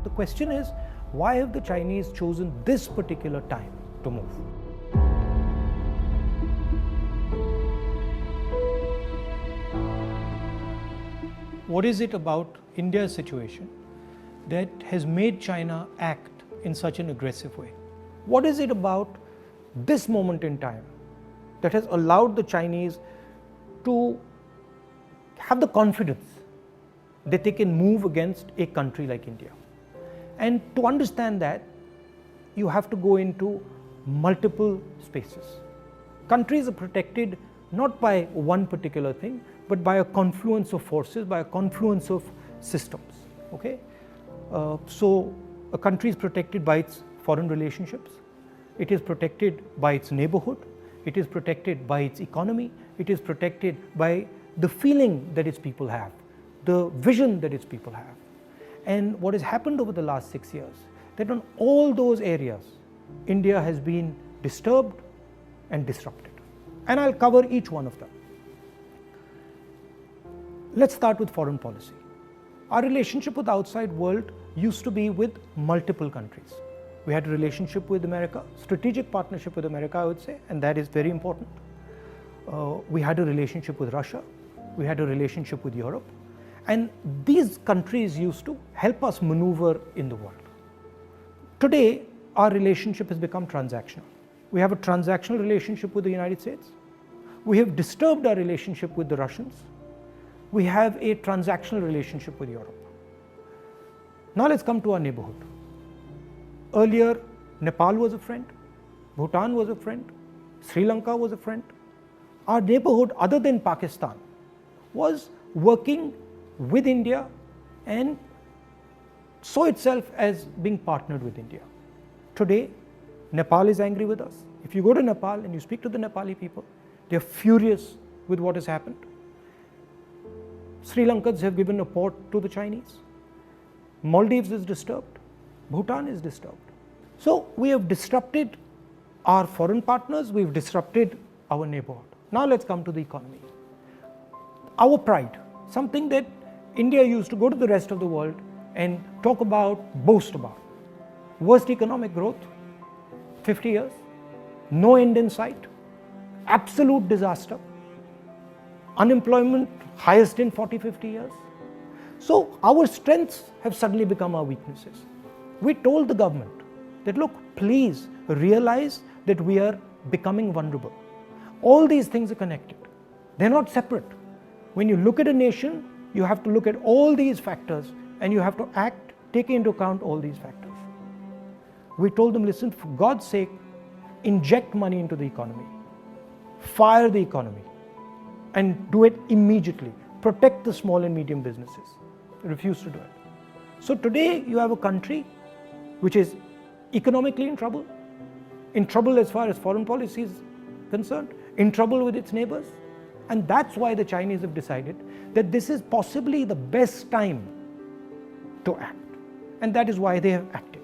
The question is, why have the Chinese chosen this particular time to move? What is it about India's situation that has made China act in such an aggressive way? What is it about this moment in time that has allowed the Chinese to have the confidence that they can move against a country like India? And to understand that, you have to go into multiple spaces. Countries are protected not by one particular thing, but by a confluence of forces, by a confluence of systems. Okay? So a country is protected by its foreign relationships, it is protected by its neighborhood, it is protected by its economy, it is protected by the feeling that its people have, the vision that its people have. And what has happened over the last 6 years, that on all those areas, India has been disturbed and disrupted. And I'll cover each one of them. Let's start with foreign policy. Our relationship with the outside world used to be with multiple countries. We had a relationship with America, strategic partnership with America, I would say, and that is very important. We had a relationship with Russia, we had a relationship with Europe, and these countries used to help us maneuver in the world. Today, our relationship has become transactional. We have a transactional relationship with the United States. We have disturbed our relationship with the Russians. We have a transactional relationship with Europe. Now let's come to our neighborhood. Earlier, Nepal was a friend, Bhutan was a friend, Sri Lanka was a friend. Our neighborhood, other than Pakistan, was working with India and saw itself as being partnered with India. Today, Nepal is angry with us. If you go to Nepal and you speak to the Nepali people, they are furious with what has happened. Sri Lankans have given a port to the Chinese. Maldives is disturbed. Bhutan is disturbed. So we have disrupted our foreign partners, we've disrupted our neighborhood. Now let's come to the economy. Our pride, something that India used to go to the rest of the world and talk about, boast about. Worst economic growth, 50 years, no end in sight, absolute disaster, unemployment highest in 40-50 years. So our strengths have suddenly become our weaknesses. We told the government that, look, please realize that we are becoming vulnerable. All these things are connected. They're not separate. When you look at a nation, you have to look at all these factors and you have to act, taking into account all these factors. We told them, listen, for God's sake, inject money into the economy, fire the economy, and do it immediately. Protect the small and medium businesses. They refuse to do it. So today you have a country which is economically in trouble as far as foreign policy is concerned, in trouble with its neighbors. And that's why the Chinese have decided that this is possibly the best time to act. And that is why they have acted.